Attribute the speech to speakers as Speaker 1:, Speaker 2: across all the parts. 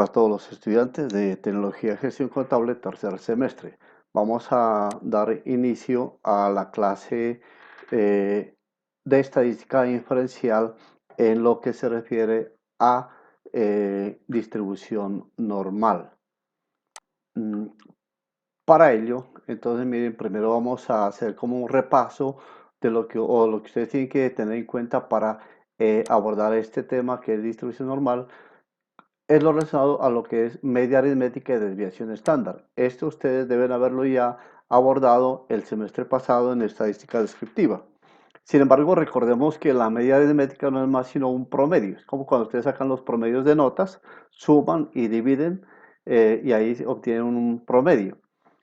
Speaker 1: A todos los estudiantes de Tecnología de Gestión Contable tercer semestre. Vamos a dar inicio a la clase de estadística inferencial en lo que se refiere a distribución normal. Para ello, entonces miren, primero vamos a hacer como un repaso de lo que ustedes tienen que tener en cuenta para abordar este tema que es distribución normal. Es lo relacionado a lo que es media aritmética y desviación estándar. Esto ustedes deben haberlo ya abordado el semestre pasado en estadística descriptiva. Sin embargo, recordemos que la media aritmética no es más sino un promedio. Es como cuando ustedes sacan los promedios de notas, suman y dividen y ahí obtienen un promedio.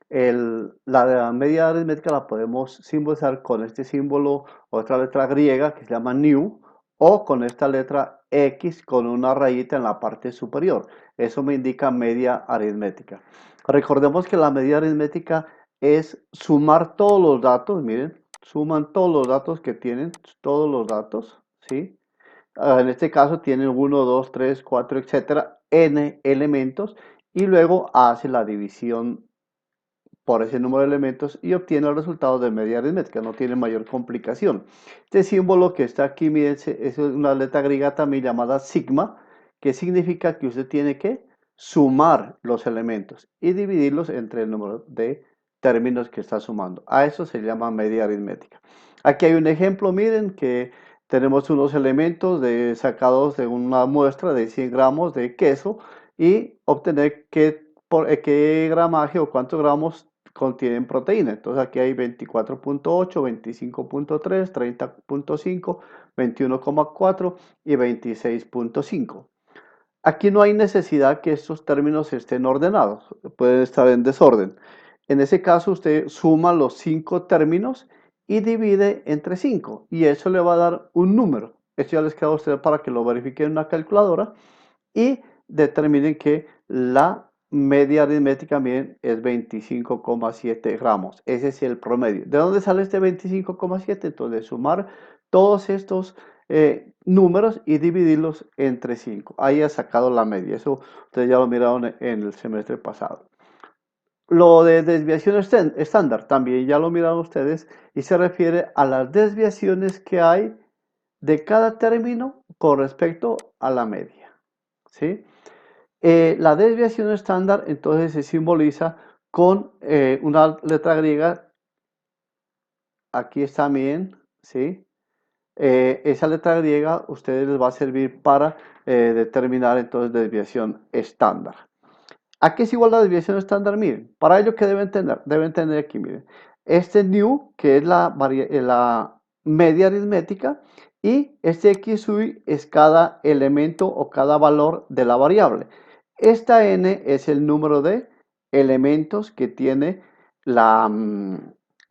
Speaker 1: La media aritmética la podemos simbolizar con este símbolo, otra letra griega que se llama nu, o con esta letra X con una rayita en la parte superior. Eso me indica media aritmética. Recordemos que la media aritmética es sumar todos los datos, miren, suman todos los datos que tienen, todos los datos, ¿sí? En este caso tienen 1, 2, 3, 4, etcétera, n elementos, y luego hace la división por ese número de elementos y obtiene el resultado de media aritmética, no tiene mayor complicación. Este símbolo que está aquí, miren, es una letra griega también llamada sigma, que significa que usted tiene que sumar los elementos y dividirlos entre el número de términos que está sumando. A eso se llama media aritmética. Aquí hay un ejemplo, miren, que tenemos unos elementos sacados de una muestra de 100 gramos de queso y obtener qué gramaje o cuántos gramos contienen proteína. Entonces aquí hay 24.8, 25.3, 30.5, 21.4 y 26.5. Aquí no hay necesidad que estos términos estén ordenados, pueden estar en desorden. En ese caso usted suma los 5 términos y divide entre 5 y eso le va a dar un número. Esto ya les queda a ustedes para que lo verifiquen en una calculadora y determinen que la media aritmética también es 25,7 gramos. Ese es el promedio. ¿De dónde sale este 25,7? Entonces, sumar todos estos números y dividirlos entre 5. Ahí ha sacado la media. Eso ustedes ya lo miraron en el semestre pasado. Lo de desviación estándar también ya lo miraron ustedes y se refiere a las desviaciones que hay de cada término con respecto a la media. ¿Sí? La desviación estándar entonces se simboliza con una letra griega, aquí está bien, ¿sí? Esa letra griega a ustedes les va a servir para determinar entonces desviación estándar. ¿A qué es igual la desviación estándar? Miren, para ello que deben tener, aquí, miren, este nu, que es la media aritmética, y este xy es cada elemento o cada valor de la variable. Esta n es el número de elementos que tiene la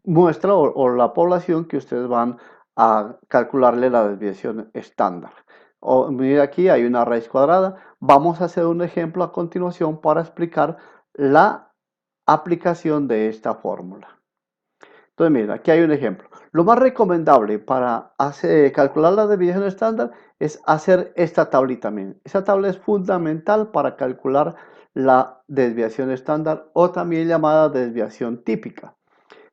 Speaker 1: muestra o la población que ustedes van a calcularle la desviación estándar. Mira, aquí hay una raíz cuadrada. Vamos a hacer un ejemplo a continuación para explicar la aplicación de esta fórmula. Entonces, miren, aquí hay un ejemplo. Lo más recomendable para calcular la desviación estándar es hacer esta tablita. Miren. Esta tabla es fundamental para calcular la desviación estándar o también llamada desviación típica.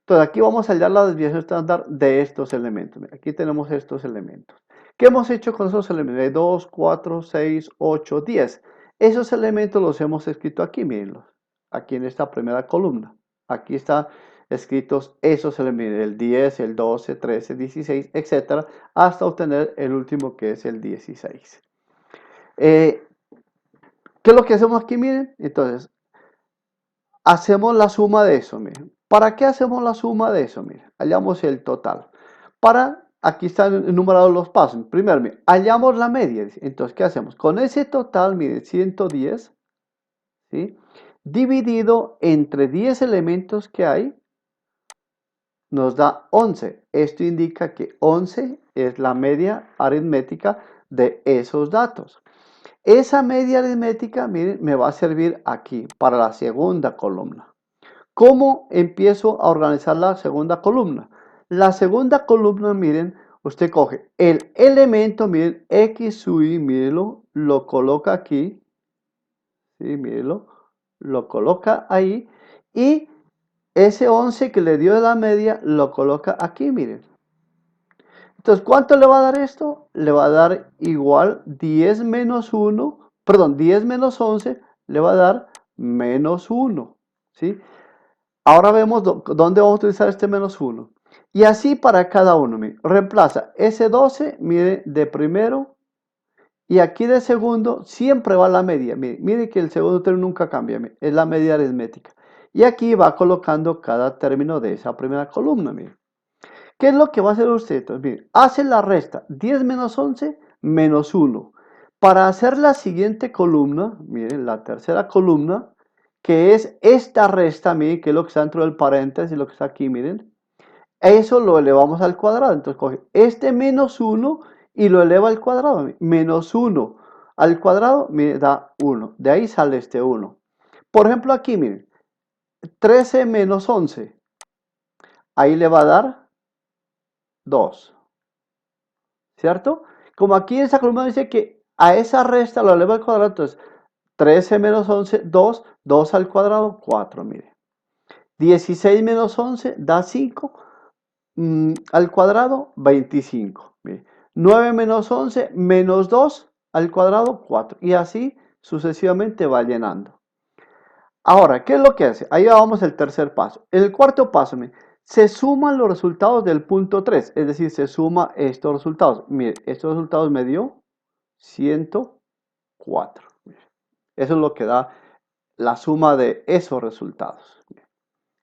Speaker 1: Entonces, aquí vamos a hallar la desviación estándar de estos elementos. Miren, aquí tenemos estos elementos. ¿Qué hemos hecho con esos elementos? 2, 4, 6, 8, 10. Esos elementos los hemos escrito aquí, mírenlos. Aquí en esta primera columna. Aquí están escritos esos elementos, el 10, el 12, 13, 16, etcétera, hasta obtener el último que es el 16. ¿Qué es lo que hacemos aquí? Miren, entonces, hacemos la suma de eso, miren. ¿Para qué hacemos la suma de eso? Miren, hallamos el total. Aquí están enumerados los pasos. Primero, miren, hallamos la media. Entonces, ¿qué hacemos? Con ese total, miren, 110, ¿sí? Dividido entre 10 elementos que hay, nos da 11. Esto indica que 11 es la media aritmética de esos datos. Esa media aritmética, miren, me va a servir aquí para la segunda columna. ¿Cómo empiezo a organizar la segunda columna? La segunda columna, miren, usted coge el elemento, miren, x sub y, mírenlo, lo coloca aquí, ¿sí? Mírenlo, lo coloca ahí y ese 11 que le dio de la media lo coloca aquí, miren. Entonces, ¿cuánto le va a dar esto? Le va a dar igual 10 menos 1, perdón, 10 menos 11 le va a dar menos 1, ¿sí? Ahora vemos dónde vamos a utilizar este menos 1. Y así para cada uno, mire, reemplaza ese 12, mire, de primero, y aquí de segundo siempre va la media. Mire, mire que el segundo término nunca cambia, mire, es la media aritmética. Y aquí va colocando cada término de esa primera columna, mire. ¿Qué es lo que va a hacer usted? Entonces, mire, hace la resta 10 menos 11 menos 1. Para hacer la siguiente columna, miren, la tercera columna, que es esta resta, miren, que es lo que está dentro del paréntesis, lo que está aquí, miren. Eso lo elevamos al cuadrado. Entonces, coge este menos 1 y lo eleva al cuadrado. Miren. Menos 1 al cuadrado, miren, da 1. De ahí sale este 1. Por ejemplo, aquí, miren, 13 menos 11. Ahí le va a dar 2. ¿Cierto? Como aquí en esa columna dice que a esa resta lo eleva al cuadrado, entonces 13 menos 11, 2, 2 al cuadrado, 4, mire. 16 menos 11 da 5, al cuadrado, 25, mire. 9 menos 11, menos 2 al cuadrado, 4. Y así sucesivamente va llenando. Ahora, ¿qué es lo que hace? Ahí vamos el tercer paso. En el cuarto paso, mire, se suman los resultados del punto 3, es decir, se suma estos resultados. Mire, estos resultados me dio 104. Eso es lo que da la suma de esos resultados.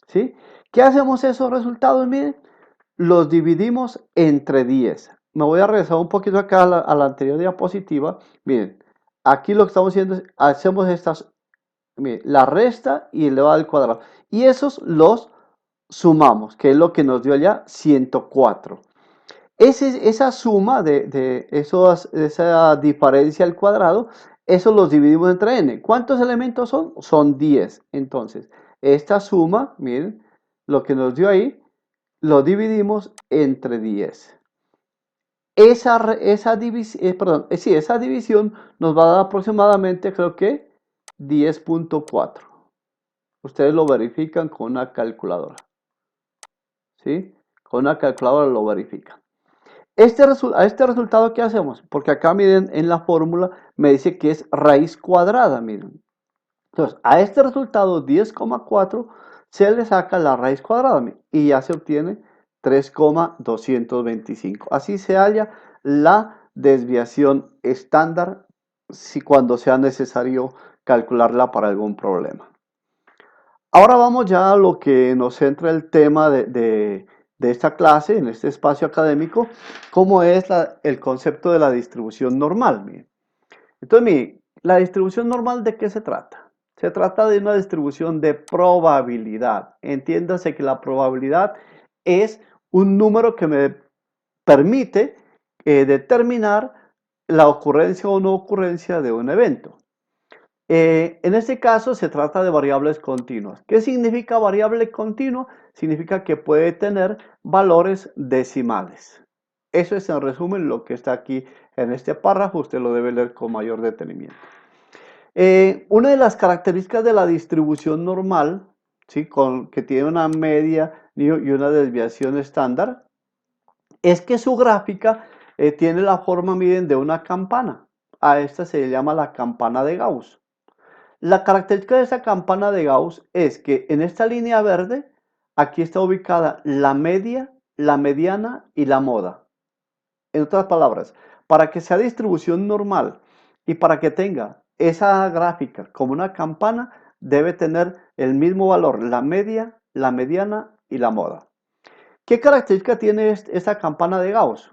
Speaker 1: ¿Sí? ¿Qué hacemos esos resultados? Miren, los dividimos entre 10. Me voy a regresar un poquito acá a la anterior diapositiva. Miren, aquí lo que estamos haciendo es, hacemos estas, miren, la resta y elevado al cuadrado. Y esos los sumamos, que es lo que nos dio allá 104. Esa suma de esa diferencia al cuadrado, eso los dividimos entre n. ¿Cuántos elementos son? Son 10. Entonces, esta suma, miren, lo que nos dio ahí, lo dividimos entre 10. Esa división nos va a dar aproximadamente, creo que, 10.4. Ustedes lo verifican con una calculadora. ¿Sí? Con una calculadora lo verifican. A este resultado, ¿qué hacemos? Porque acá, miren, en la fórmula me dice que es raíz cuadrada, miren. Entonces, a este resultado 10,4 se le saca la raíz cuadrada, miren, y ya se obtiene 3,225. Así se halla la desviación estándar si cuando sea necesario calcularla para algún problema. Ahora vamos ya a lo que nos centra el tema de esta clase, en este espacio académico, cómo es el concepto de la distribución normal. Miren. Entonces, miren, la distribución normal, ¿de qué se trata? Se trata de una distribución de probabilidad. Entiéndase que la probabilidad es un número que me permite determinar la ocurrencia o no ocurrencia de un evento. En este caso se trata de variables continuas. ¿Qué significa variable continua? Significa que puede tener valores decimales. Eso es en resumen lo que está aquí en este párrafo. Usted lo debe leer con mayor detenimiento. Una de las características de la distribución normal, ¿sí? Que tiene una media y una desviación estándar, es que su gráfica tiene la forma, miren, de una campana. A esta se le llama la campana de Gauss. La característica de esa campana de Gauss es que en esta línea verde, aquí está ubicada la media, la mediana y la moda. En otras palabras, para que sea distribución normal y para que tenga esa gráfica como una campana, debe tener el mismo valor, la media, la mediana y la moda. ¿Qué característica tiene esta campana de Gauss?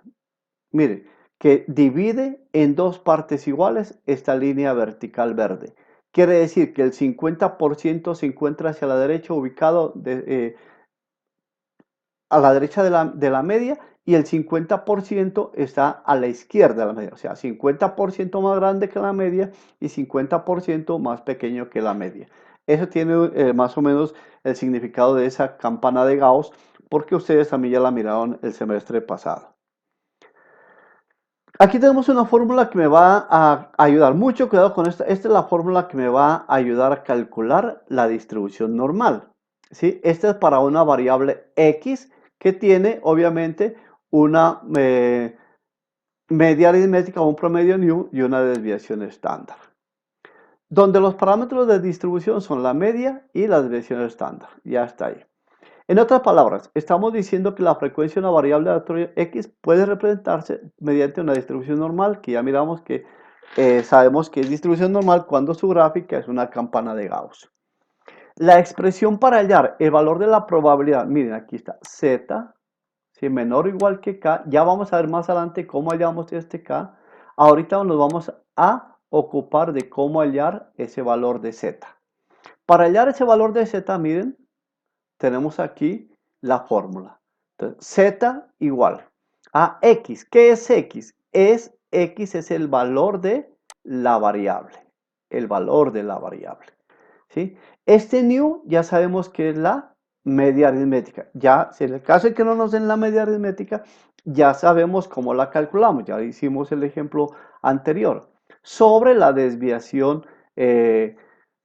Speaker 1: Mire, que divide en dos partes iguales esta línea vertical verde. Quiere decir que el 50% se encuentra hacia la derecha, ubicado a la derecha de la media, y el 50% está a la izquierda de la media. O sea, 50% más grande que la media y 50% más pequeño que la media. Eso tiene más o menos el significado de esa campana de Gauss, porque ustedes también ya la miraron el semestre pasado. Aquí tenemos una fórmula que me va a ayudar. Mucho cuidado con esta. Esta es la fórmula que me va a ayudar a calcular la distribución normal. ¿Sí? Esta es para una variable X que tiene, obviamente, una media aritmética, un promedio new y una desviación estándar. Donde los parámetros de distribución son la media y la desviación estándar. Ya está ahí. En otras palabras, estamos diciendo que la frecuencia de una variable aleatoria X puede representarse mediante una distribución normal, que ya miramos que sabemos que es distribución normal cuando su gráfica es una campana de Gauss. La expresión para hallar el valor de la probabilidad, miren, aquí está, Z, si menor o igual que K, ya vamos a ver más adelante cómo hallamos este K. Ahorita nos vamos a ocupar de cómo hallar ese valor de Z. Para hallar ese valor de Z, miren, tenemos aquí la fórmula. Entonces, Z igual a X. ¿Qué es X? X es el valor de la variable. El valor de la variable. ¿Sí? Este new ya sabemos que es la media aritmética. Ya, si en el caso de que no nos den la media aritmética, ya sabemos cómo la calculamos. Ya hicimos el ejemplo anterior. Sobre la desviación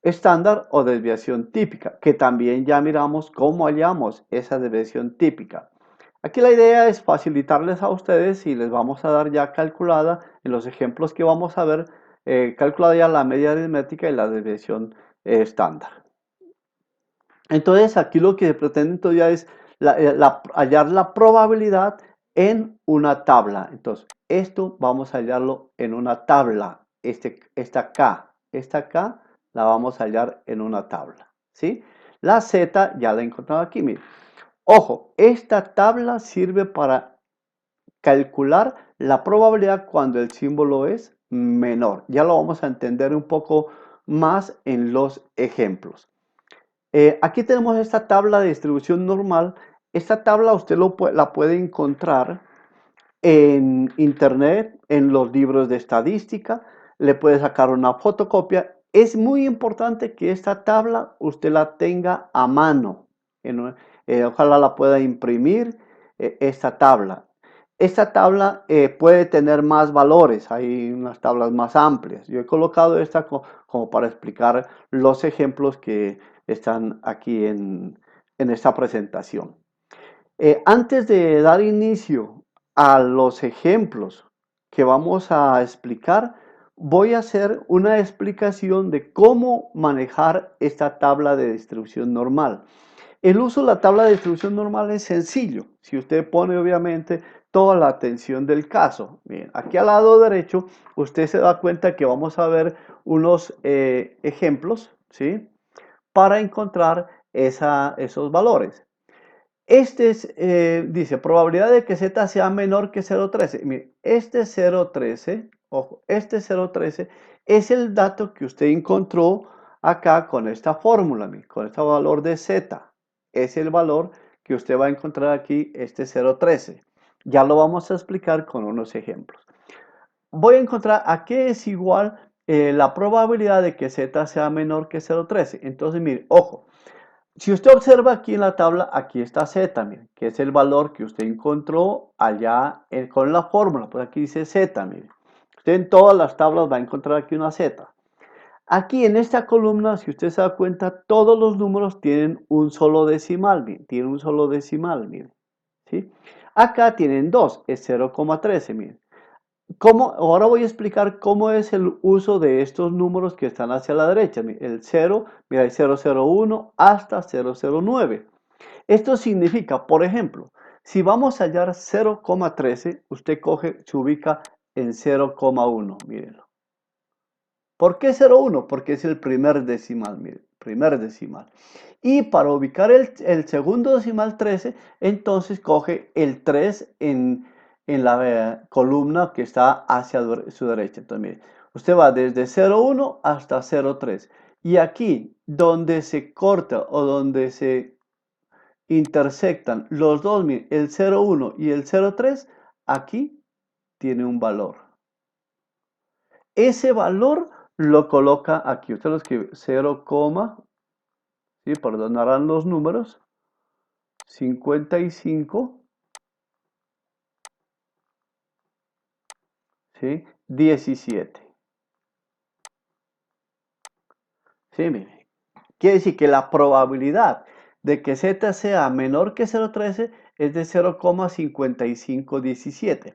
Speaker 1: estándar o desviación típica, que también ya miramos cómo hallamos esa desviación típica. Aquí la idea es facilitarles a ustedes y les vamos a dar ya calculada en los ejemplos que vamos a ver, calculada ya la media aritmética y la desviación estándar. Entonces aquí lo que se pretende todavía es hallar la probabilidad en una tabla. Entonces esto vamos a hallarlo en una tabla. Esta K la vamos a hallar en una tabla. ¿Sí? La Z ya la he encontrado aquí. Miren. Ojo, esta tabla sirve para calcular la probabilidad cuando el símbolo es menor. Ya lo vamos a entender un poco más en los ejemplos. Aquí tenemos esta tabla de distribución normal. Esta tabla usted la puede encontrar en internet, en los libros de estadística. Le puede sacar una fotocopia. Es muy importante que esta tabla usted la tenga a mano. Ojalá la pueda imprimir esta tabla. Esta tabla puede tener más valores, hay unas tablas más amplias. Yo he colocado esta como para explicar los ejemplos que están aquí en esta presentación. Antes de dar inicio a los ejemplos que vamos a explicar, voy a hacer una explicación de cómo manejar esta tabla de distribución normal. El uso de la tabla de distribución normal es sencillo. Si usted pone obviamente toda la atención del caso. Bien, aquí al lado derecho usted se da cuenta que vamos a ver unos ejemplos, ¿sí? Para encontrar esos valores. Este dice, probabilidad de que Z sea menor que 0,13. Mire, este 0,13, ojo, este 0,13 es el dato que usted encontró acá con esta fórmula, con este valor de Z. Es el valor que usted va a encontrar aquí, este 0,13. Ya lo vamos a explicar con unos ejemplos. Voy a encontrar a qué es igual la probabilidad de que Z sea menor que 0,13. Entonces, mire, ojo. Si usted observa aquí en la tabla, aquí está Z, miren, que es el valor que usted encontró allá con la fórmula. Pues aquí dice Z, miren. Usted en todas las tablas va a encontrar aquí una Z. Aquí en esta columna, si usted se da cuenta, todos los números tienen un solo decimal, miren, tienen un solo decimal, miren. ¿Sí? Acá tienen dos, es 0,13, miren. Ahora voy a explicar cómo es el uso de estos números que están hacia la derecha. El 0, mira, hay 001 hasta 009. Esto significa, por ejemplo, si vamos a hallar 0,13, usted se ubica en 0,1, mírenlo. ¿Por qué 0,1? Porque es el primer decimal, miren, primer decimal. Y para ubicar el segundo decimal 13, entonces coge el 3 en la columna que está hacia su derecha. Entonces, mire, usted va desde 0,1 hasta 0,3. Y aquí, donde se corta o donde se intersectan los dos, miren, el 0,1 y el 0,3, aquí tiene un valor. Ese valor lo coloca aquí. Usted lo escribe 0, ¿sí? Perdonarán los números. 55, ¿sí? 17. Sí, mire. Quiere decir que la probabilidad de que z sea menor que 0,13 es de 0,5517.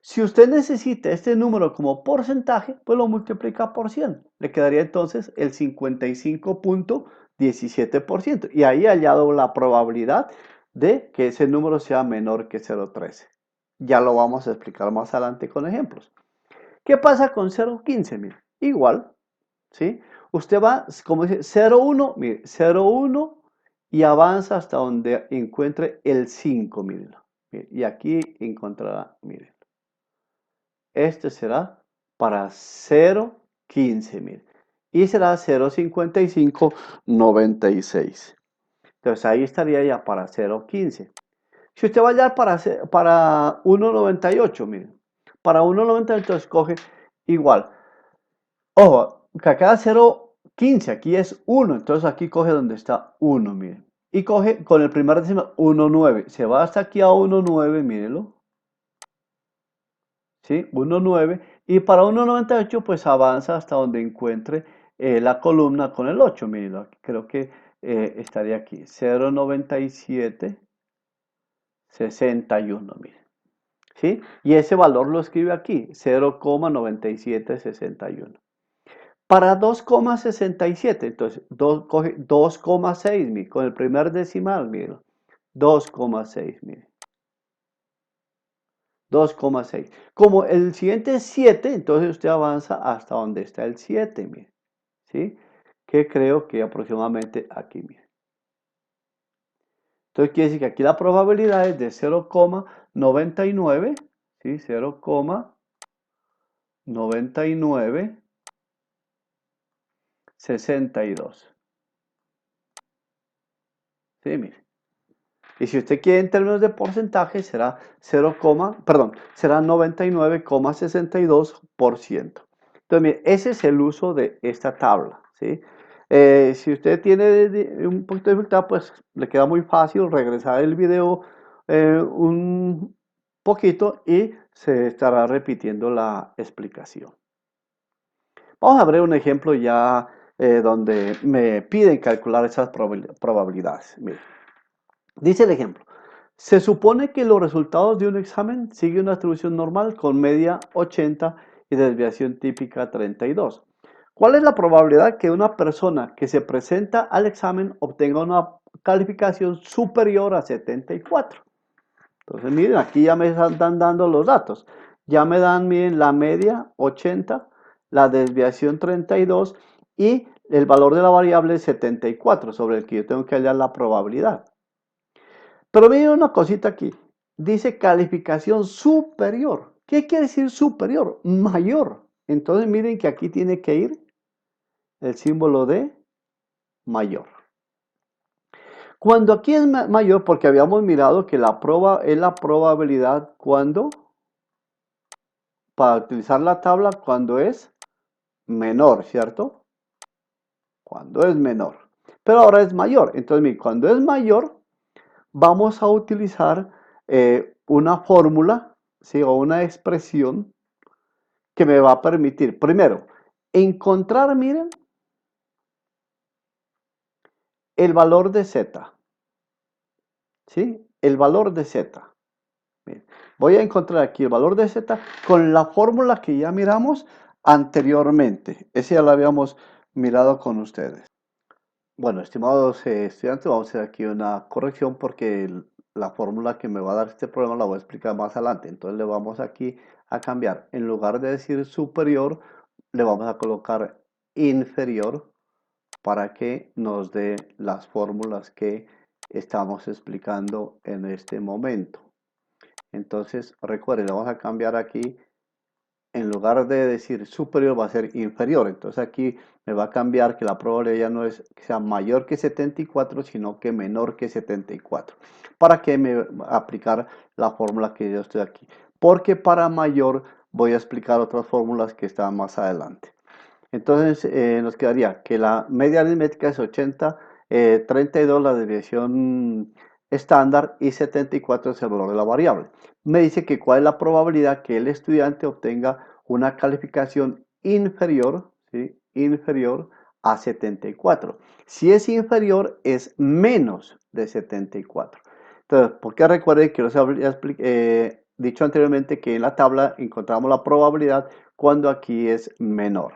Speaker 1: Si usted necesita este número como porcentaje, pues lo multiplica por 100. Le quedaría entonces el 55,17%. Y ahí hallado la probabilidad de que ese número sea menor que 0,13. Ya lo vamos a explicar más adelante con ejemplos. ¿Qué pasa con 0,15? Mire, igual, ¿sí? Usted va, como dice, 0,1, mire, 0,1 y avanza hasta donde encuentre el 5, miren. Y aquí encontrará, miren. Este será para 0,15, miren. Y será 0,5596. Entonces ahí estaría ya para 0,15. Si usted va a hallar para 1,98, miren. Para 1,98 escoge igual. Ojo, que acá 0,15, aquí es 1, entonces aquí coge donde está 1, miren. Y coge con el primer décimo 1,9. Se va hasta aquí a 1,9, mírenlo. ¿Sí? 1,9. Y para 1,98 pues avanza hasta donde encuentre la columna con el 8, mírenlo. Creo que estaría aquí. 0,9761, miren. ¿Sí? Y ese valor lo escribe aquí, 0,9761. Para 2,67, entonces coge 2,6, con el primer decimal, miren. 2,6, miren. 2,6. Como el siguiente es 7, entonces usted avanza hasta donde está el 7, miren. ¿Sí? Que creo que aproximadamente aquí, miren. Entonces quiere decir que aquí la probabilidad es de 0,99, ¿sí? 0,9962. ¿Sí? Mire. Y si usted quiere en términos de porcentaje, será 99,62%. Entonces, mire, ese es el uso de esta tabla, ¿sí? Si usted tiene un poquito de dificultad, pues le queda muy fácil regresar el video un poquito y se estará repitiendo la explicación. Vamos a ver un ejemplo ya donde me piden calcular esas probabilidades. Mire. Dice el ejemplo, se supone que los resultados de un examen siguen una distribución normal con media 80 y desviación típica 32. ¿Cuál es la probabilidad que una persona que se presenta al examen obtenga una calificación superior a 74? Entonces, miren, aquí ya me están dando los datos. Ya me dan, miren, la media 80, la desviación 32 y el valor de la variable 74, sobre el que yo tengo que hallar la probabilidad. Pero miren una cosita aquí. Dice calificación superior. ¿Qué quiere decir superior? Mayor. Entonces miren que aquí tiene que ir el símbolo de mayor. Cuando aquí es mayor, porque habíamos mirado que es la probabilidad cuando, para utilizar la tabla, cuando es menor, ¿cierto? Cuando es menor. Pero ahora es mayor. Entonces miren, cuando es mayor, vamos a utilizar una fórmula, ¿sí? O una expresión que me va a permitir, primero, encontrar, miren, el valor de z, ¿sí? El valor de z. Miren, voy a encontrar aquí el valor de z con la fórmula que ya miramos anteriormente. Ese ya lo habíamos mirado con ustedes. Bueno, estimados estudiantes, vamos a hacer aquí una corrección porque la fórmula que me va a dar este problema la voy a explicar más adelante. Entonces le vamos aquí a cambiar. En lugar de decir superior, le vamos a colocar inferior para que nos dé las fórmulas que estamos explicando en este momento. Entonces, recuerden, vamos a cambiar aquí. En lugar de decir superior va a ser inferior. Entonces aquí me va a cambiar que la probabilidad ya no es que sea mayor que 74, sino que menor que 74. ¿Para qué me aplicar la fórmula que yo estoy aquí? Porque para mayor voy a explicar otras fórmulas que están más adelante. Entonces nos quedaría que la media aritmética es 80, 32 la desviación estándar y 74 es el valor de la variable. Me dice que cuál es la probabilidad que el estudiante obtenga una calificación inferior, ¿sí? Inferior a 74. Si es inferior, es menos de 74. Entonces, porque recuerden que les había dicho anteriormente que en la tabla encontramos la probabilidad cuando aquí es menor.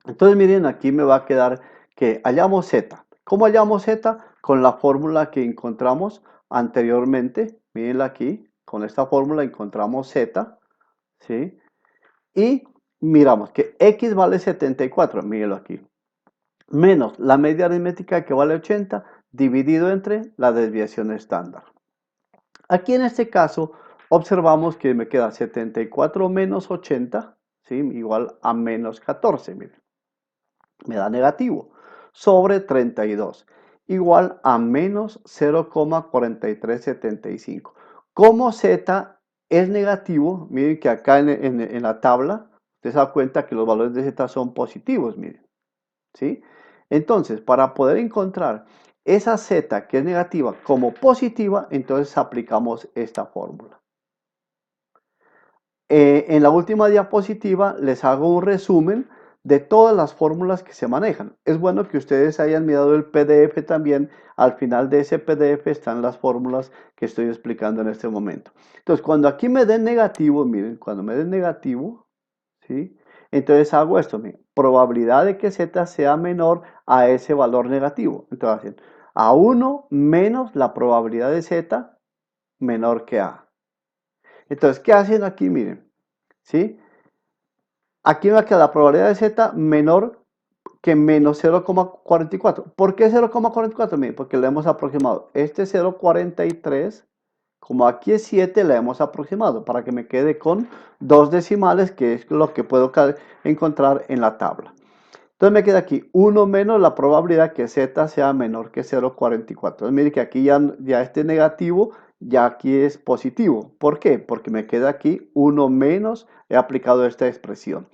Speaker 1: Entonces, miren, aquí me va a quedar que hallamos Z. ¿Cómo hallamos Z? Con la fórmula que encontramos anteriormente. Miren aquí, con esta fórmula encontramos Z, ¿sí? Y miramos que X vale 74, mírenlo aquí. Menos la media aritmética que vale 80, dividido entre la desviación estándar. Aquí en este caso, observamos que me queda 74 menos 80, ¿sí? Igual a menos 14, miren. Me da negativo, sobre 32, igual a menos 0,4375. Como Z es negativo, miren que acá en la tabla, usted se da cuenta que los valores de Z son positivos, miren, ¿sí? Entonces, para poder encontrar esa Z que es negativa como positiva, entonces aplicamos esta fórmula. En la última diapositiva les hago un resumen de todas las fórmulas que se manejan. Es bueno que ustedes hayan mirado el PDF también. Al final de ese PDF están las fórmulas que estoy explicando en este momento. Entonces, cuando aquí me den negativo, miren, cuando me den negativo, ¿sí? Entonces hago esto, miren, probabilidad de que Z sea menor a ese valor negativo. Entonces, a 1 menos la probabilidad de Z menor que A. Entonces, ¿qué hacen aquí? Miren, ¿sí? Aquí me queda la probabilidad de Z menor que menos 0,44. ¿Por qué 0,44? Miren, porque le hemos aproximado. Este 0,43, como aquí es 7, le hemos aproximado para que me quede con dos decimales, que es lo que puedo encontrar en la tabla. Entonces me queda aquí 1 menos la probabilidad que Z sea menor que 0,44. Entonces mire que aquí ya este negativo, ya aquí es positivo. ¿Por qué? Porque me queda aquí 1 menos, he aplicado esta expresión.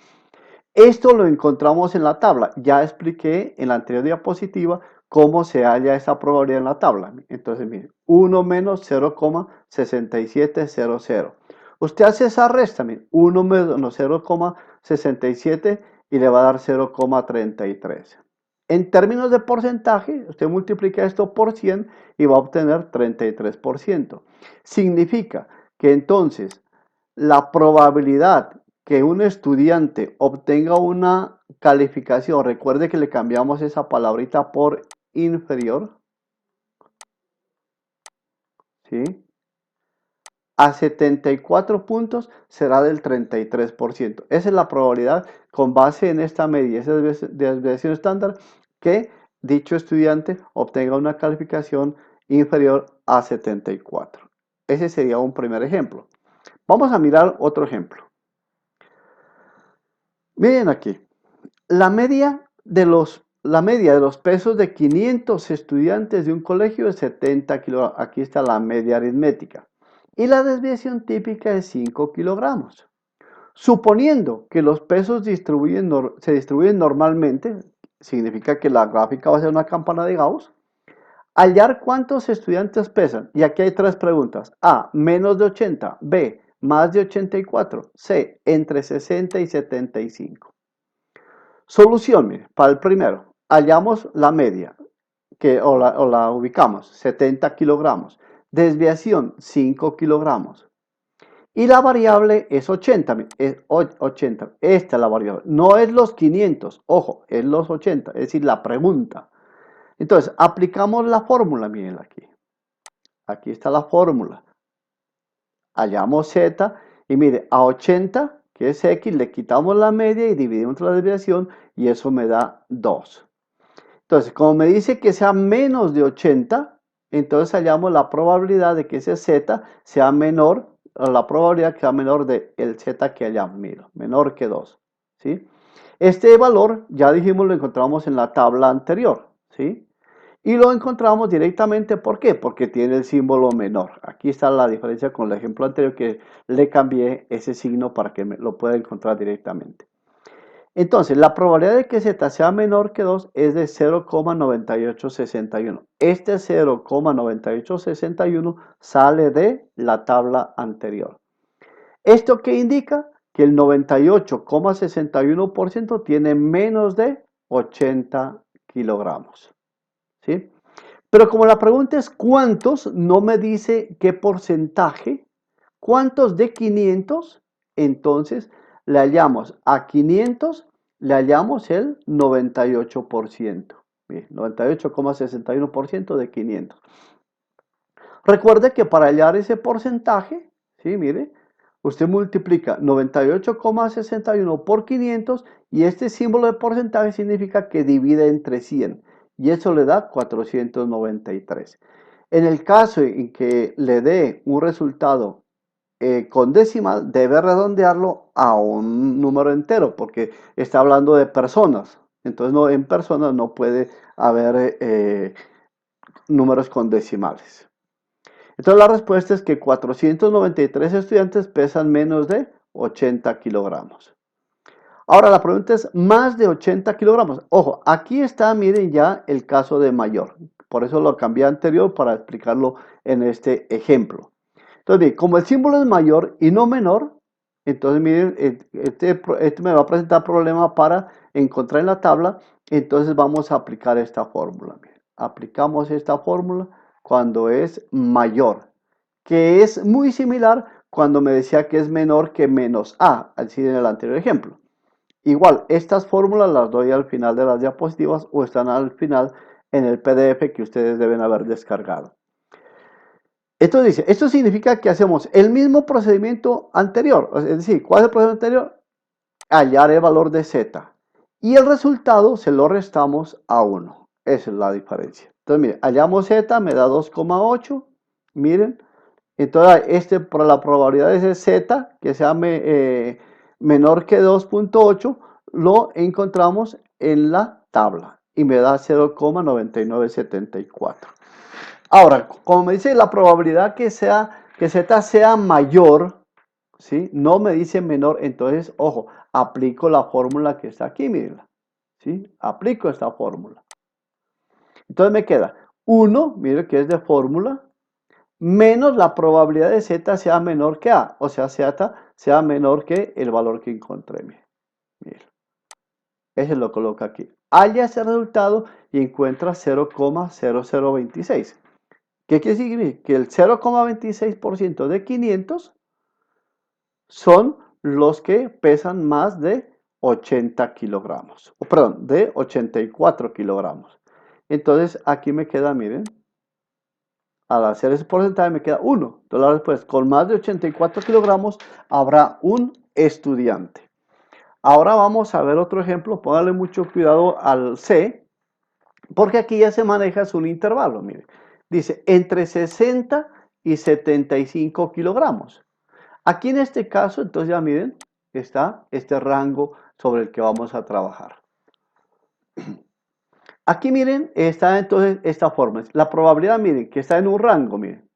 Speaker 1: Esto lo encontramos en la tabla. Ya expliqué en la anterior diapositiva cómo se halla esa probabilidad en la tabla. Entonces mire, 1 menos 0,6700. Usted hace esa resta, mire, 1 menos 0,67 y le va a dar 0,33. En términos de porcentaje, usted multiplica esto por 100 y va a obtener 33%. Significa que entonces la probabilidad que un estudiante obtenga una calificación, recuerde que le cambiamos esa palabrita por inferior, ¿sí? A 74 puntos será del 33%. Esa es la probabilidad con base en esta medida, esa desviación estándar, que dicho estudiante obtenga una calificación inferior a 74. Ese sería un primer ejemplo. Vamos a mirar otro ejemplo. Miren aquí, la media de los pesos de 500 estudiantes de un colegio es 70 kilogramos. Aquí está la media aritmética. Y la desviación típica es 5 kilogramos. Suponiendo que los pesos se distribuyen normalmente, significa que la gráfica va a ser una campana de Gauss. Hallar cuántos estudiantes pesan. Y aquí hay tres preguntas. A, menos de 80. B, más de 84. C, entre 60 y 75. Solución, mire, para el primero, hallamos la media, o la ubicamos, 70 kilogramos. Desviación, 5 kilogramos. Y la variable es 80, es 80. Esta es la variable. No es los 500, ojo, es los 80, es decir, la pregunta. Entonces, aplicamos la fórmula, miren aquí. Aquí está la fórmula. Hallamos Z y mire, a 80, que es X, le quitamos la media y dividimos la desviación y eso me da 2. Entonces, como me dice que sea menos de 80, entonces hallamos la probabilidad de que ese Z sea menor, o la probabilidad que sea menor de el Z que hayamos, menor que 2, ¿sí? Este valor, ya dijimos, lo encontramos en la tabla anterior, ¿sí? Y lo encontramos directamente, ¿por qué? Porque tiene el símbolo menor. Aquí está la diferencia con el ejemplo anterior, que le cambié ese signo para que lo pueda encontrar directamente. Entonces, la probabilidad de que Z sea menor que 2 es de 0,9861. Este 0,9861 sale de la tabla anterior. ¿Esto qué indica? que el 98,61% tiene menos de 80 kilogramos, ¿sí? Pero como la pregunta es cuántos, no me dice qué porcentaje, cuántos de 500, entonces le hallamos a 500, le hallamos el 98%. Bien, 98,61% de 500. Recuerde que para hallar ese porcentaje, ¿sí? Mire, usted multiplica 98,61 por 500 y este símbolo de porcentaje significa que divide entre 100 y eso le da 493. En el caso en que le dé un resultado con decimal, debe redondearlo a un número entero porque está hablando de personas. Entonces no, en personas no puede haber números con decimales. Entonces la respuesta es que 493 estudiantes pesan menos de 80 kilogramos. Ahora la pregunta es más de 80 kilogramos. Ojo, aquí está, miren ya el caso de mayor. Por eso lo cambié anterior para explicarlo en este ejemplo. Entonces, bien, como el símbolo es mayor y no menor, entonces miren, este me va a presentar problema para encontrar en la tabla. Entonces vamos a aplicar esta fórmula. Miren, aplicamos esta fórmula cuando es mayor, que es muy similar cuando me decía que es menor que menos a, así en el anterior ejemplo. Igual, estas fórmulas las doy al final de las diapositivas o están al final en el PDF que ustedes deben haber descargado. Esto dice, esto significa que hacemos el mismo procedimiento anterior, es decir, ¿cuál es el procedimiento anterior? Hallar el valor de z y el resultado se lo restamos a 1. Esa es la diferencia. Entonces, miren, hallamos z, me da 2,8, miren, entonces por la probabilidad de ese z que sea menor que 2,8, lo encontramos en la tabla y me da 0,9974. Ahora, como me dice la probabilidad que z sea mayor, ¿sí? No me dice menor, entonces, ojo, aplico la fórmula que está aquí, mírenla, ¿sí? Aplico esta fórmula. Entonces me queda 1, mire que es de fórmula, menos la probabilidad de z sea menor que a, o sea, z sea menor que el valor que encontré, miren. Ese lo coloco aquí. Halla ese resultado y encuentra 0,0026. ¿Qué quiere decir? Que el 0,26% de 500 son los que pesan más de 80 kilogramos. O perdón, de 84 kilogramos. Entonces aquí me queda, miren, al hacer ese porcentaje me queda 1. Entonces después, con más de 84 kilogramos habrá un estudiante. Ahora vamos a ver otro ejemplo. Póngale mucho cuidado al C, porque aquí ya se maneja un intervalo, miren. Dice, entre 60 y 75 kilogramos. Aquí en este caso, entonces ya miren, está este rango sobre el que vamos a trabajar. Aquí miren, está entonces esta forma. La probabilidad, miren, que está en un rango, miren.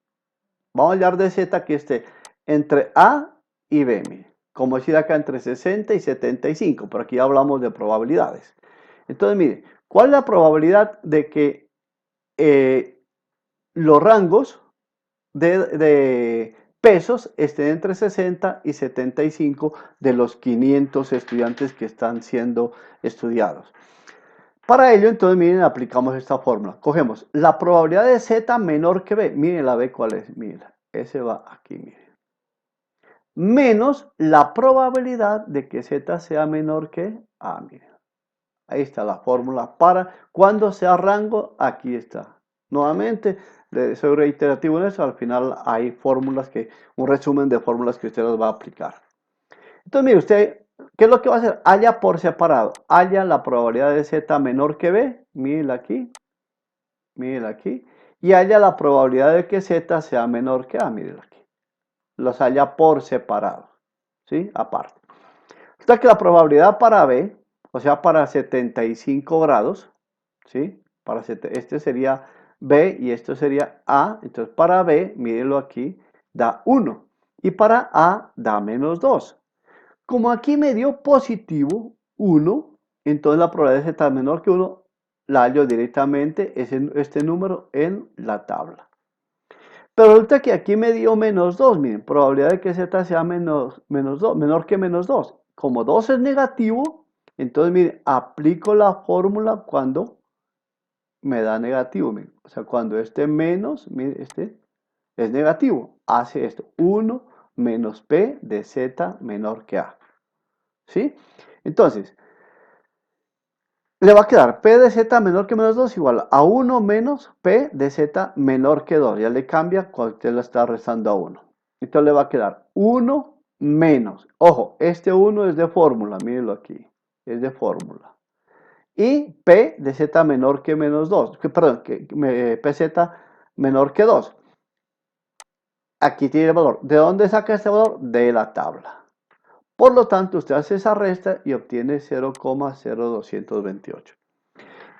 Speaker 1: Vamos a hablar de Z que esté entre A y B, miren. Como decir acá entre 60 y 75, pero aquí hablamos de probabilidades. Entonces, miren, ¿cuál es la probabilidad de que los rangos de pesos estén entre 60 y 75 de los 500 estudiantes que están siendo estudiados? Para ello, entonces, miren, aplicamos esta fórmula. Cogemos la probabilidad de Z menor que B. Miren la B cuál es. Miren, ese va aquí, miren. Menos la probabilidad de que Z sea menor que A. Miren. Ahí está la fórmula para cuando sea rango. Aquí está. Nuevamente, soy reiterativo en eso. Al final hay fórmulas un resumen de fórmulas que usted las va a aplicar. Entonces, mire, usted, ¿qué es lo que va a hacer? Halla por separado. Halla la probabilidad de Z menor que B. Mírenla aquí. Mírenla aquí. Y halla la probabilidad de que Z sea menor que A. Mírenla aquí. Los halla por separado. ¿Sí? Aparte. Está que la probabilidad para B, o sea, para 75 grados, ¿sí? Este sería B y esto sería A. Entonces, para B, mírenlo aquí, da 1. Y para A, da menos 2. Como aquí me dio positivo 1, entonces la probabilidad de Z menor que 1 la hallo directamente este número en la tabla. Pero resulta que aquí me dio menos 2, miren, probabilidad de que z sea menos 2, menor que menos 2. Como 2 es negativo, entonces miren, aplico la fórmula cuando me da negativo, miren. O sea, cuando este menos, miren, este es negativo, hace esto, 1 menos p de z menor que a. ¿Sí? Entonces, le va a quedar p de z menor que menos 2 igual a 1 menos p de z menor que 2. Ya le cambia cuando usted lo está restando a 1. Entonces le va a quedar 1 menos. Ojo, este 1 es de fórmula, mírenlo aquí. Es de fórmula. Y p de z menor que menos 2. Perdón, pz menor que 2. Aquí tiene el valor. ¿De dónde saca este valor? De la tabla. Por lo tanto, usted hace esa resta y obtiene 0,0228.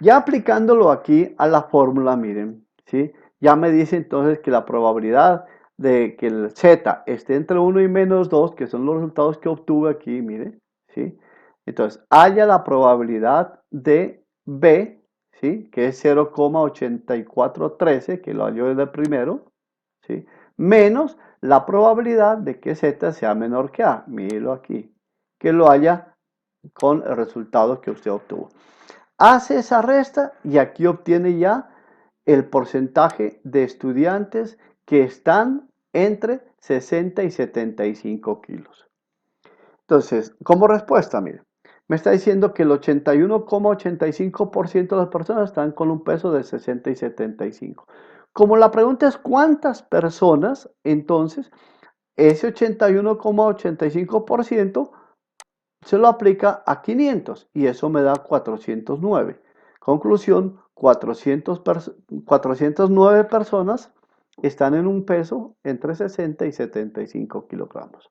Speaker 1: Ya aplicándolo aquí a la fórmula, miren, ¿sí? Ya me dice entonces que la probabilidad de que el z esté entre 1 y menos 2, que son los resultados que obtuve aquí, miren, ¿sí? Entonces, haya la probabilidad de b, ¿sí? Que es 0,8413, que lo halló desde el primero, ¿sí? Menos la probabilidad de que z sea menor que a, mírenlo aquí, que lo haya con el resultado que usted obtuvo. Hace esa resta y aquí obtiene ya el porcentaje de estudiantes que están entre 60 y 75 kilos. Entonces, como respuesta, mire, me está diciendo que el 81,85% de las personas están con un peso de 60 y 75. Como la pregunta es cuántas personas, entonces ese 81,85% se lo aplica a 500 y eso me da 409. Conclusión, 409 personas están en un peso entre 60 y 75 kilogramos.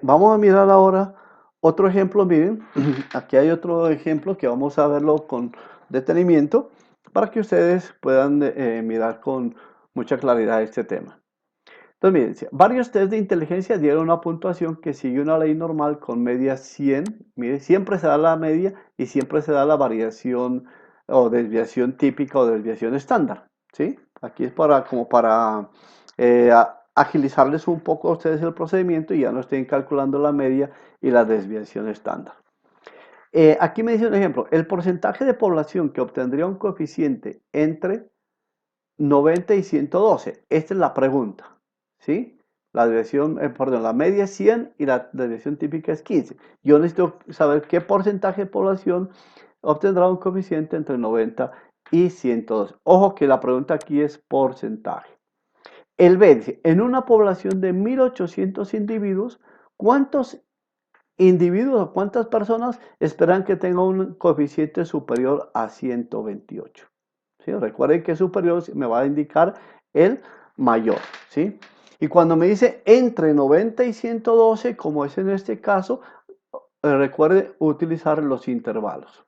Speaker 1: Vamos a mirar ahora otro ejemplo, miren, aquí hay otro ejemplo que vamos a verlo con detenimiento para que ustedes puedan mirar con mucha claridad este tema. Entonces, miren, varios test de inteligencia dieron una puntuación que sigue una ley normal con media 100. Mire, siempre se da la media y siempre se da la variación o desviación típica o desviación estándar. ¿Sí? Aquí es como para agilizarles un poco a ustedes el procedimiento y ya no estén calculando la media y la desviación estándar. Aquí me dice un ejemplo, el porcentaje de población que obtendría un coeficiente entre 90 y 112. Esta es la pregunta. ¿Sí? La desviación, perdón, la media es 100 y la desviación típica es 15. Yo necesito saber qué porcentaje de población obtendrá un coeficiente entre 90 y 112. Ojo que la pregunta aquí es porcentaje. El B dice, en una población de 1800 individuos, ¿cuántos individuos o cuántas personas esperan que tenga un coeficiente superior a 128? ¿Sí? Recuerden que superior me va a indicar el mayor. ¿Sí? Y cuando me dice entre 90 y 112, como es en este caso, recuerde utilizar los intervalos.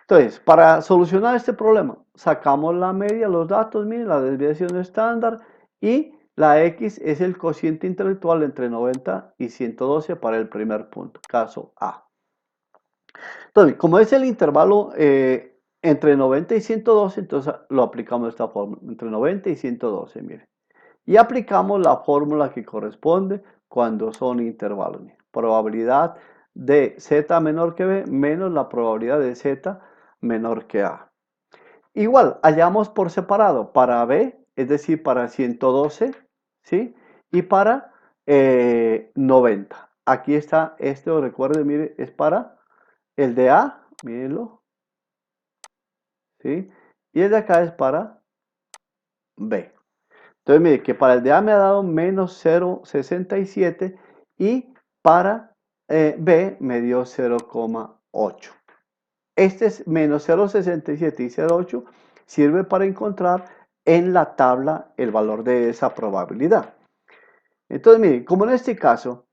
Speaker 1: Entonces, para solucionar este problema, sacamos la media, los datos, miren, la desviación estándar y la X es el cociente intelectual entre 90 y 112 para el primer punto, caso A. Entonces, como es el intervalo entre 90 y 112, entonces lo aplicamos de esta forma, entre 90 y 112, mire. Y aplicamos la fórmula que corresponde cuando son intervalos. Mire. Probabilidad de Z menor que B menos la probabilidad de Z menor que A. Igual, hallamos por separado para B, es decir, para 112, ¿sí? Y para 90. Aquí está, recuerden, mire, es para el de A, mírenlo, ¿sí? Y el de acá es para B. Entonces, mire, que para el de A me ha dado menos 0,67 y para B me dio 0,8. Este es menos 0,67 y 0,8 sirve para encontrar en la tabla el valor de esa probabilidad. Entonces, miren, como en este caso,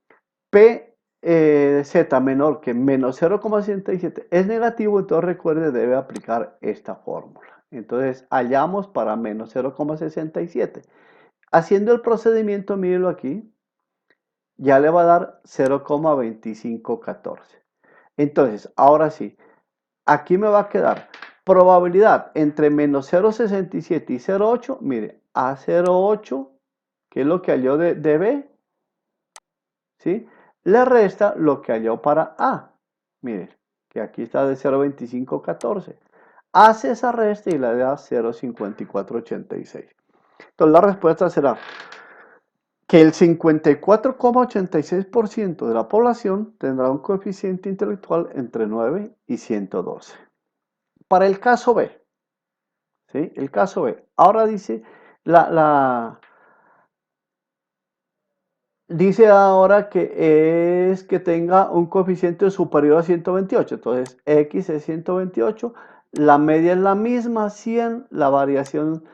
Speaker 1: P Z menor que menos 0,67 es negativo, entonces recuerde, debe aplicar esta fórmula. Entonces, hallamos para menos 0,67. Haciendo el procedimiento, mírenlo aquí, ya le va a dar 0,2514. Entonces, ahora sí, aquí me va a quedar probabilidad entre menos 0,67 y 0,8. Mire, A08, que es lo que halló de B, ¿sí? Le resta lo que halló para A. Miren, que aquí está de 0,2514. Hace esa resta y le da 0,5486. Entonces la respuesta será que el 54,86% de la población tendrá un coeficiente intelectual entre 9 y 112. Para el caso B, ¿sí? El caso B. Ahora dice dice ahora que es que tenga un coeficiente superior a 128. Entonces, X es 128, la media es la misma, 100, la variación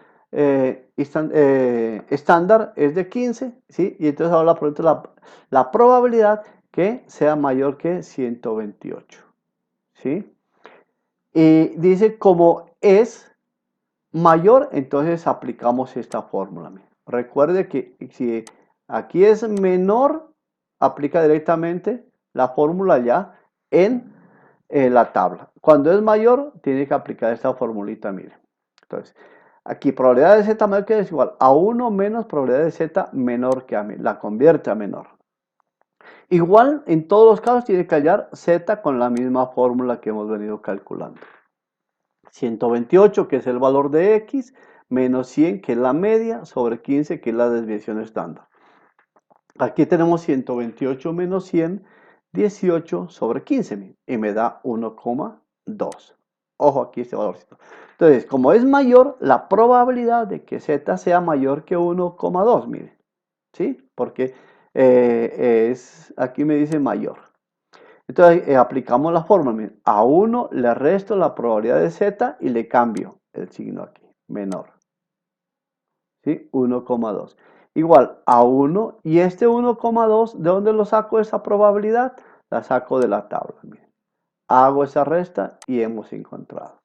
Speaker 1: estándar es de 15, ¿sí? Y entonces ahora la pregunta es la probabilidad que sea mayor que 128, ¿sí? Y dice como es mayor, entonces aplicamos esta fórmula. Recuerde que si aquí es menor, aplica directamente la fórmula ya en la tabla. Cuando es mayor, tiene que aplicar esta formulita, mire. Entonces, aquí probabilidad de z mayor que es igual a 1 menos probabilidad de z menor que a mí, la convierte a menor. Igual, en todos los casos, tiene que hallar z con la misma fórmula que hemos venido calculando. 128, que es el valor de X, menos 100, que es la media, sobre 15, que es la desviación estándar. Aquí tenemos 128 menos 100, 18 sobre 15, y me da 1,2. Ojo aquí este valorcito. Entonces, como es mayor, la probabilidad de que Z sea mayor que 1,2, miren, ¿sí? Porque aquí me dice mayor. Entonces aplicamos la fórmula. Miren, a 1 le resto la probabilidad de z y le cambio el signo aquí, menor. ¿Sí? 1,2. Igual a 1 y este 1,2, ¿de dónde lo saco esa probabilidad? La saco de la tabla. Miren. Hago esa resta y hemos encontrado.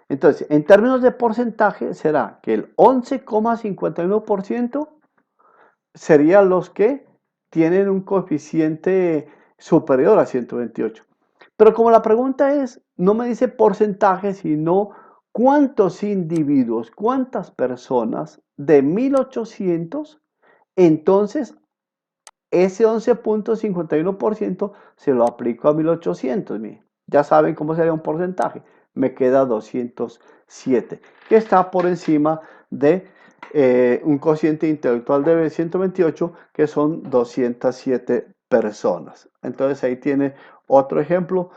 Speaker 1: Entonces, en términos de porcentaje, será que el 11,51% serían los que tienen un coeficiente superior a 128. Pero como la pregunta es, no me dice porcentaje, sino cuántos individuos, cuántas personas de 1800, entonces ese 11,51% se lo aplico a 1800. Miren, ya saben cómo sería un porcentaje. Me queda 207, que está por encima de un cociente intelectual de 128, que son 207 personas. Entonces ahí tiene otro ejemplo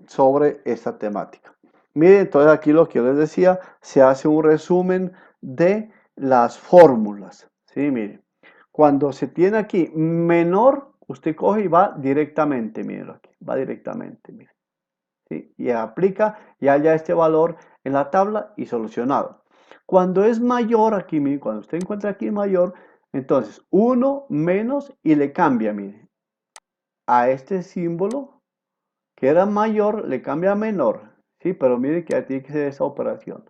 Speaker 1: sobre esta temática. Miren, entonces aquí lo que yo les decía, se hace un resumen de las fórmulas. ¿Sí? Miren. Cuando se tiene aquí menor, usted coge y va directamente, mírenlo aquí, va directamente, miren, ¿sí? Y aplica y halla este valor en la tabla y solucionado. Cuando es mayor aquí, miren, cuando usted encuentra aquí mayor, entonces 1 menos y le cambia, miren, a este símbolo que era mayor, le cambia a menor, ¿sí? Pero miren que tiene que ser esa operación.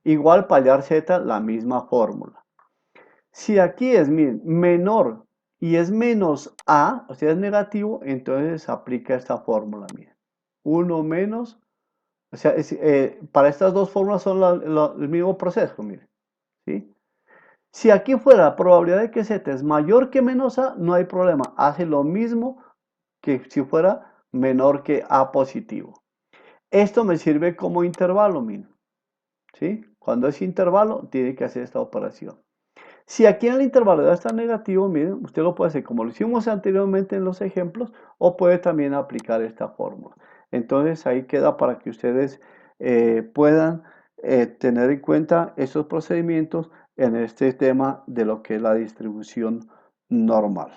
Speaker 1: Igual para hallar z, la misma fórmula. Si aquí es menor y es menos A, o sea, es negativo, entonces aplica esta fórmula, miren. 1 menos, o sea, para estas dos fórmulas son el mismo proceso, miren. ¿Sí? Si aquí fuera la probabilidad de que Z es mayor que menos A, no hay problema. Hace lo mismo que si fuera menor que A positivo. Esto me sirve como intervalo, miren. ¿Sí? Cuando es intervalo, tiene que hacer esta operación. Si aquí en el intervalo de A está negativo, miren, usted lo puede hacer como lo hicimos anteriormente en los ejemplos, o puede también aplicar esta fórmula. Entonces ahí queda para que ustedes puedan tener en cuenta estos procedimientos en este tema de lo que es la distribución normal.